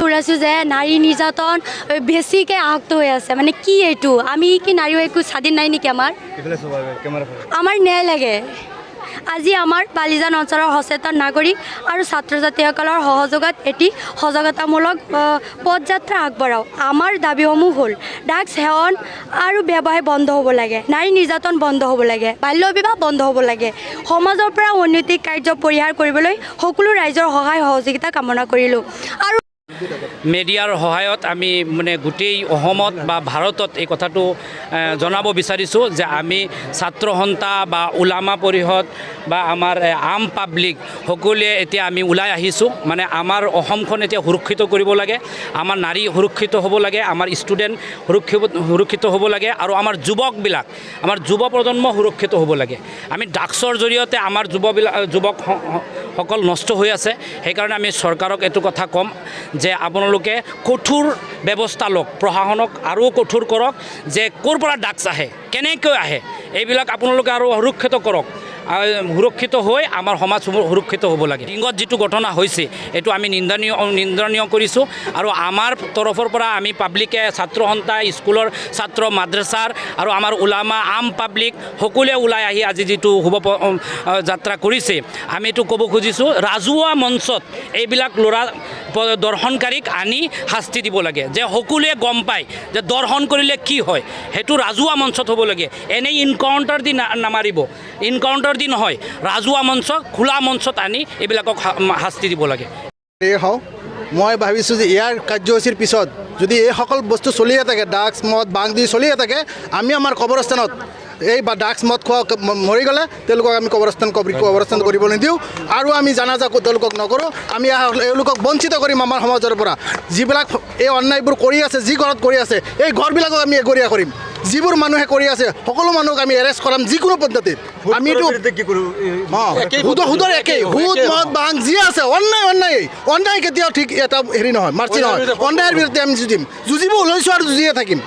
উৰাইছোঁ যে নাৰী নিৰ্যাতন বেছিকৈ আসক্ত হৈ আছে মানে কি এইটো আমি কি নাৰী একো স্বাধীন নাই নেকি আমাৰ ন্যায় লাগে আজি আমাৰ বালিজান অঞ্চলৰ সচেতন নাগৰিক আৰু ছাত্ৰ ছাত্ৰীসকলৰ সহযোগত এটি সজাগতামূলক পদযাত্ৰা আগবঢ়াও আমাৰ দাবীসমূহ হ'ল ড্ৰাগছ সেৱন আৰু ব্যৱসায় বন্ধ হ'ব লাগে নাৰী নিৰ্যাতন বন্ধ হ'ব লাগে বাল্য বিবাহ বন্ধ হ'ব লাগে সমাজৰ পৰা অনৈতিক কাৰ্য পৰিহাৰ কৰিবলৈ সকলো ৰাইজৰ সহায় সহযোগিতা কামনা কৰিলোঁ আৰু মিডিয়াৰ সহায়ত আমি মানে গোটেই অসমত বা ভাৰতত এই কথাটো জনাব বিচাৰিছোঁ যে আমি ছাত্ৰ সন্থা বা ওলামা পৰিষদ বা আমাৰ আম পাব্লিক সকলোৱে এতিয়া আমি ওলাই আহিছোঁ মানে আমাৰ অসমখন এতিয়া সুৰক্ষিত কৰিব লাগে আমাৰ নাৰী সুৰক্ষিত হ'ব লাগে আমাৰ ষ্টুডেণ্ট সুৰক্ষিত হ'ব লাগে আৰু আমাৰ যুৱকবিলাক আমাৰ যুৱ প্ৰজন্ম সুৰক্ষিত হ'ব লাগে আমি ড্ৰাগছৰ জৰিয়তে আমাৰ যুৱকসকল নষ্ট হৈ আছে সেইকাৰণে আমি চৰকাৰক এইটো কথা ক'ম যে আপোনালোকে কঠোৰ ব্যৱস্থা লওক প্ৰশাসনক আৰু কঠোৰ কৰক যে ক'ৰ পৰা ড্ৰাগছ আহে কেনেকৈ আহে এইবিলাক আপোনালোকে আৰু সুৰক্ষিত কৰক সুৰক্ষিত হৈ আমাৰ সমাজ সুৰক্ষিত হ'ব লাগে ডিঙত যিটো ঘটনা হৈছে এইটো আমি নিন্দনীয় কৰিছোঁ আৰু আমাৰ তৰফৰ পৰা আমি পাব্লিকে ছাত্ৰ সন্থা স্কুলৰ ছাত্ৰ মাদ্ৰাছাৰ আৰু আমাৰ ওলামা আম পাব্লিক সকলোৱে ওলাই আহি আজি যিটো শোভাযাত্ৰা কৰিছে আমি এইটো ক'ব খুজিছোঁ ৰাজহুৱা মঞ্চত এইবিলাক ল'ৰা দৰ্শনকাৰীক আনি শাস্তি দিব লাগে যে সকলোৱে গম পায় যে দৰ্শন কৰিলে কি হয় সেইটো ৰাজহুৱা মঞ্চত হ'ব লাগে এনেই ইনকাউণ্টাৰ দি নামাৰিব ইনকাউণ্টাৰ দি নহয় ৰাজহুৱা মঞ্চ খোলা মঞ্চত আনি এইবিলাকক শাস্তি দিব লাগে মই ভাবিছোঁ যে ইয়াৰ কাৰ্যসূচীৰ পিছত যদি এই সকলো বস্তু চলিয়ে থাকে ড্ৰাগছ মদ বাং দি চলিয়ে থাকে আমি আমাৰ কবৰস্থানত এই বা ড্ৰাগছ মদ খোৱা মৰি গ'লে তেওঁলোকক আমি কবৰস্থান কৰিব নিদিওঁ আৰু আমি জানাজা তেওঁলোকক নকৰোঁ আমি এওঁলোকক বঞ্চিত কৰিম আমাৰ সমাজৰ পৰা যিবিলাক এই অন্যায়বোৰ কৰি আছে যি ঘৰত কৰি আছে এই ঘৰবিলাকক আমি এগৰীয়া কৰিম যিবোৰ মানুহে কৰি আছে সকলো মানুহক আমি এৰেষ্ট কৰাম যিকোনো পদ্ধতিত আমি সুদৰ একেই সুদ মদ বাং যি আছে অন্যায় কেতিয়াও ঠিক এটা হেৰি নহয় মাৰ্চি নহয় অন্যায়ৰ বিৰুদ্ধে আমি যুঁজিম যুঁজিব ওলাইছোঁ আৰু যুঁজিয়ে থাকিম